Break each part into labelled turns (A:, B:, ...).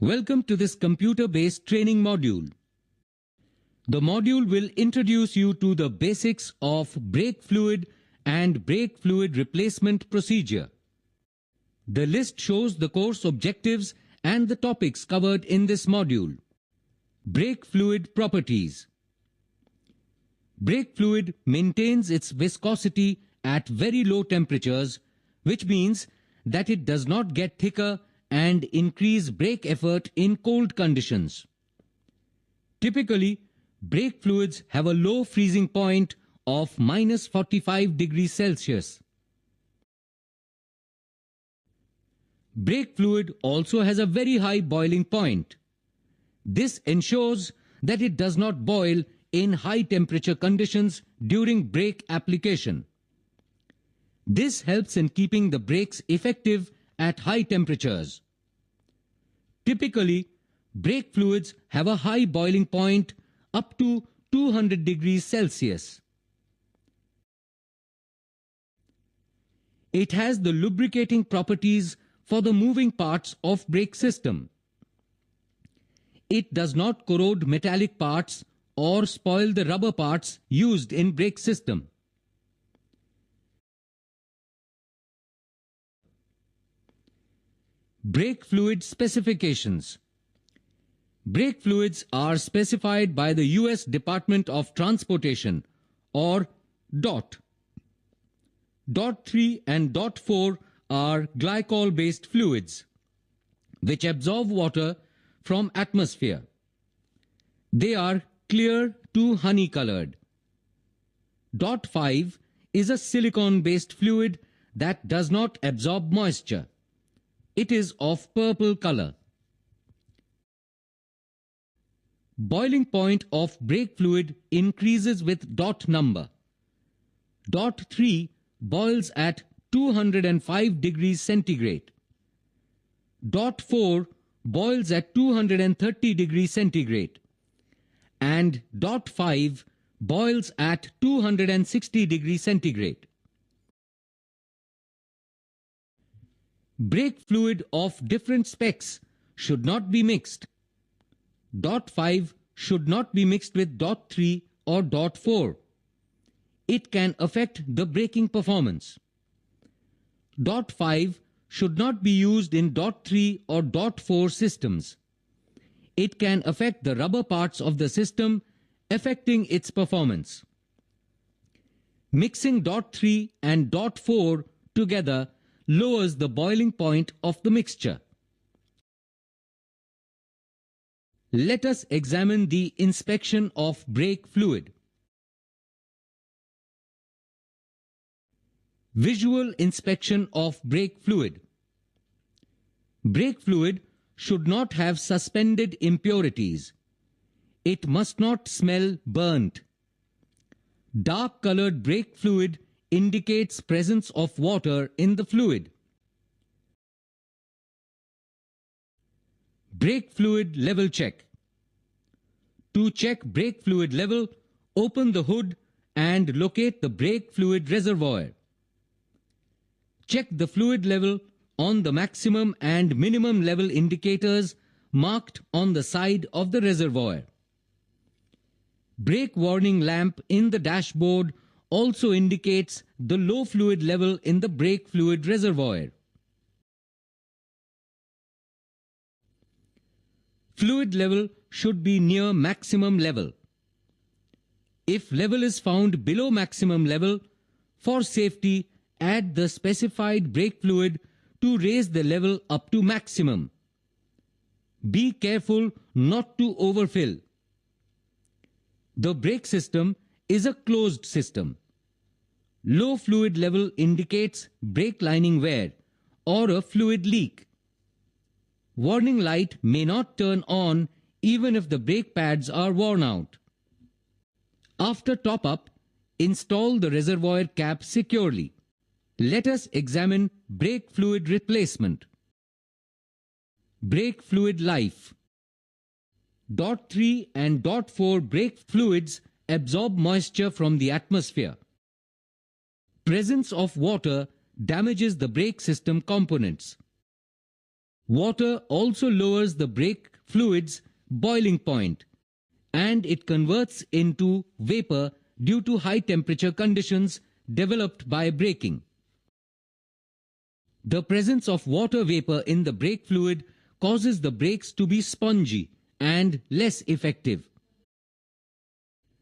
A: Welcome to this computer-based training module. The module will introduce you to the basics of brake fluid and brake fluid replacement procedure. The list shows the course objectives and the topics covered in this module. Brake fluid properties. Brake fluid maintains its viscosity at very low temperatures, which means that it does not get thicker and increase brake effort in cold conditions. Typically, brake fluids have a low freezing point of -45 degrees Celsius. Brake fluid also has a very high boiling point. This ensures that it does not boil in high temperature conditions during brake application. This helps in keeping the brakes effective at high temperatures. Typically, brake fluids have a high boiling point up to 200 degrees Celsius. It has the lubricating properties for the moving parts of brake system. It does not corrode metallic parts or spoil the rubber parts used in brake system. Brake fluid specifications. Brake fluids are specified by the US Department of Transportation, or DOT. DOT 3 and DOT 4 are glycol-based fluids, which absorb water from atmosphere. They are clear to honey-colored. DOT 5 is a silicon-based fluid that does not absorb moisture. It is of purple color. Boiling point of brake fluid increases with DOT number. DOT 3 boils at 205 degrees centigrade. DOT 4 boils at 230 degrees centigrade. And DOT 5 boils at 260 degrees centigrade. Brake fluid of different specs should not be mixed. DOT 5 should not be mixed with DOT 3 or DOT 4. It can affect the braking performance. DOT 5 should not be used in DOT 3 or DOT 4 systems. It can affect the rubber parts of the system, affecting its performance. Mixing DOT 3 and DOT 4 together lowers the boiling point of the mixture. Let us examine the inspection of brake fluid. Visual inspection of brake fluid. Brake fluid should not have suspended impurities. It must not smell burnt. Dark-colored brake fluid indicates presence of water in the fluid. Brake fluid level check. To check brake fluid level, open the hood and locate the brake fluid reservoir. Check the fluid level on the maximum and minimum level indicators marked on the side of the reservoir. Brake warning lamp in the dashboard also indicates the low fluid level in the brake fluid reservoir. Fluid level should be near maximum level. If level is found below maximum level, for safety, add the specified brake fluid to raise the level up to maximum. Be careful not to overfill. The brake system is a closed system. Low fluid level indicates brake lining wear or a fluid leak. Warning light may not turn on even if the brake pads are worn out. After top-up, install the reservoir cap securely. Let us examine brake fluid replacement. Brake fluid life. DOT 3 and DOT 4 brake fluids absorb moisture from the atmosphere. Presence of water damages the brake system components. Water also lowers the brake fluid's boiling point and it converts into vapor due to high temperature conditions developed by braking. The presence of water vapor in the brake fluid causes the brakes to be spongy and less effective.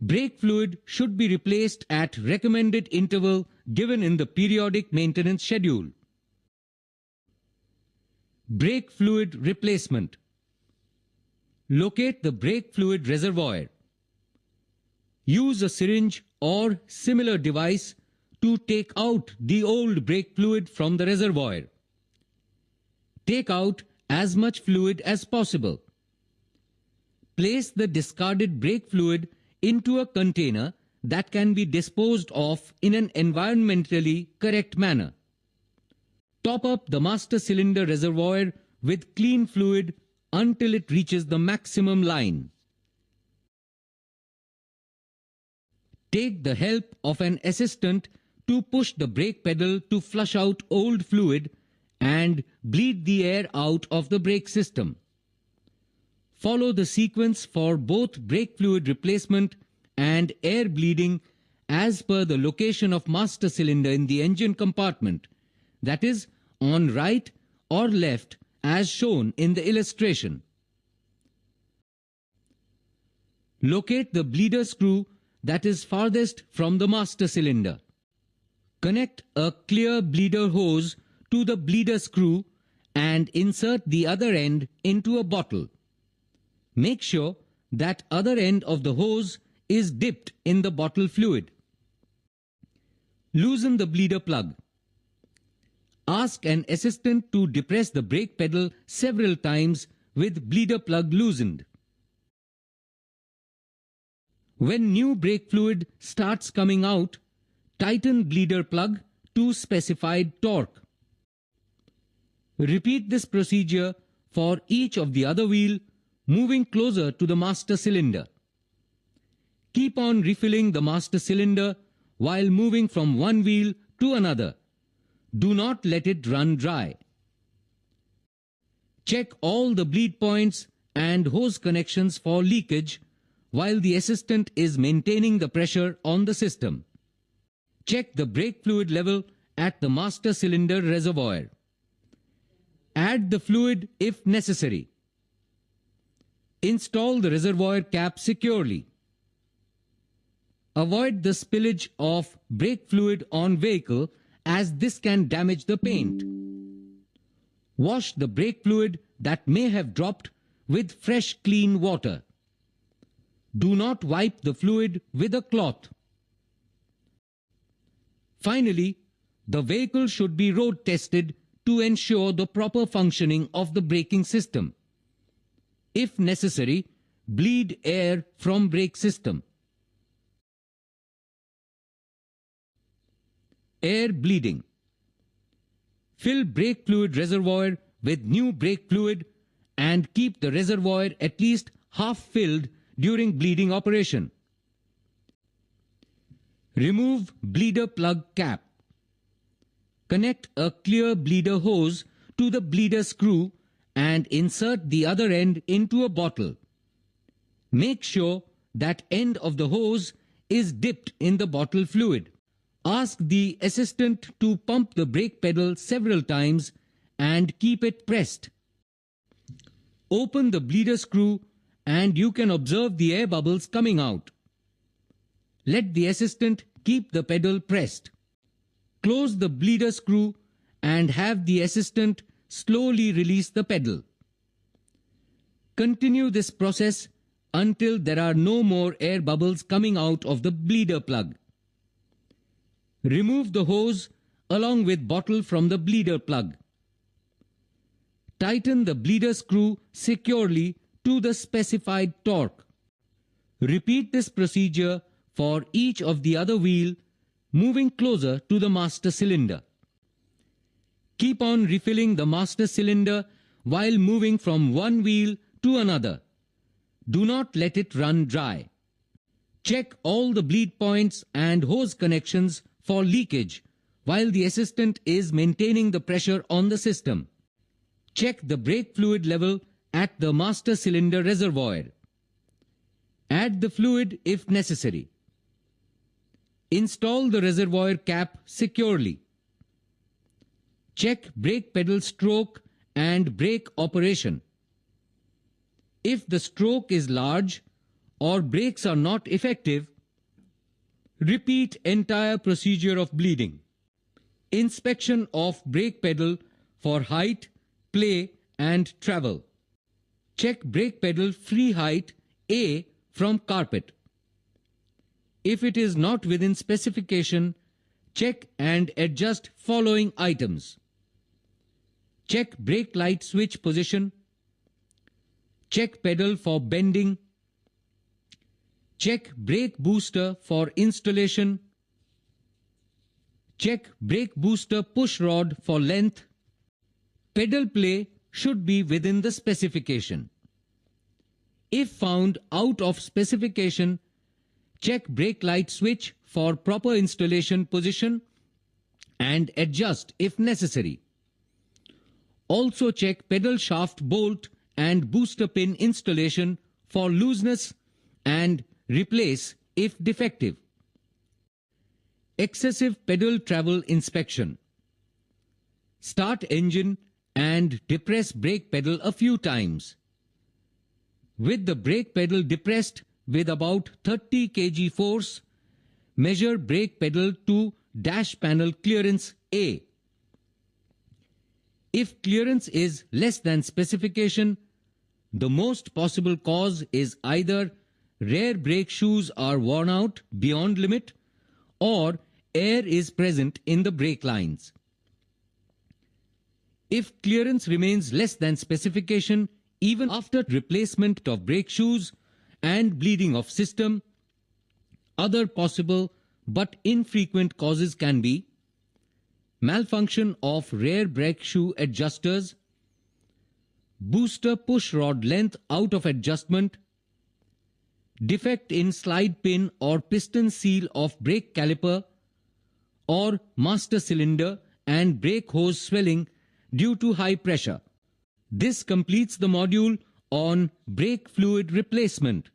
A: Brake fluid should be replaced at recommended interval given in the periodic maintenance schedule. Brake fluid replacement. Locate the brake fluid reservoir. Use a syringe or similar device to take out the old brake fluid from the reservoir. Take out as much fluid as possible. Place the discarded brake fluid into a container that can be disposed of in an environmentally correct manner. Top up the master cylinder reservoir with clean fluid until it reaches the maximum line. Take the help of an assistant to push the brake pedal to flush out old fluid and bleed the air out of the brake system. Follow the sequence for both brake fluid replacement and air bleeding as per the location of master cylinder in the engine compartment, that is, on right or left as shown in the illustration. Locate the bleeder screw that is farthest from the master cylinder. Connect a clear bleeder hose to the bleeder screw and insert the other end into a bottle. Make sure that other end of the hose is dipped in the bottle fluid. Loosen the bleeder plug. Ask an assistant to depress the brake pedal several times with bleeder plug loosened. When new brake fluid starts coming out, tighten bleeder plug to specified torque. Repeat this procedure for each of the other wheel, moving closer to the master cylinder. Keep on refilling the master cylinder while moving from one wheel to another. Do not let it run dry. Check all the bleed points and hose connections for leakage while the assistant is maintaining the pressure on the system. Check the brake fluid level at the master cylinder reservoir. Add the fluid if necessary. Install the reservoir cap securely. Avoid the spillage of brake fluid on vehicle as this can damage the paint. Wash the brake fluid that may have dropped with fresh clean water. Do not wipe the fluid with a cloth. Finally, the vehicle should be road tested to ensure the proper functioning of the braking system. If necessary, bleed air from brake system. Air bleeding. Fill brake fluid reservoir with new brake fluid and keep the reservoir at least half filled during bleeding operation. Remove bleeder plug cap. Connect a clear bleeder hose to the bleeder screw and insert the other end into a bottle. Make sure that end of the hose is dipped in the bottle fluid. Ask the assistant to pump the brake pedal several times and keep it pressed. Open the bleeder screw and you can observe the air bubbles coming out. Let the assistant keep the pedal pressed. Close the bleeder screw and have the assistant slowly release the pedal. Continue this process until there are no more air bubbles coming out of the bleeder plug. Remove the hose along with bottle from the bleeder plug. Tighten the bleeder screw securely to the specified torque. Repeat this procedure for each of the other wheel, moving closer to the master cylinder. Keep on refilling the master cylinder while moving from one wheel to another. Do not let it run dry. Check all the bleed points and hose connections for leakage while the assistant is maintaining the pressure on the system. Check the brake fluid level at the master cylinder reservoir. Add the fluid if necessary. Install the reservoir cap securely. Check brake pedal stroke and brake operation. If the stroke is large or brakes are not effective, repeat entire procedure of bleeding. Inspection of brake pedal for height, play and travel. Check brake pedal free height A from carpet. If it is not within specification, check and adjust following items. Check brake light switch position. Check pedal for bending. Check brake booster for installation. Check brake booster push rod for length. Pedal play should be within the specification. If found out of specification, check brake light switch for proper installation position and adjust if necessary. Also check pedal shaft bolt and booster pin installation for looseness and replace if defective. Excessive pedal travel inspection. Start engine and depress brake pedal a few times. With the brake pedal depressed with about 30 kg force, measure brake pedal to dash panel clearance A. If clearance is less than specification, the most possible cause is either rear brake shoes are worn out beyond limit or air is present in the brake lines. If clearance remains less than specification even after replacement of brake shoes and bleeding of system, other possible but infrequent causes can be malfunction of rear brake shoe adjusters, booster push rod length out of adjustment, defect in slide pin or piston seal of brake caliper, or master cylinder and brake hose swelling due to high pressure. This completes the module on brake fluid replacement.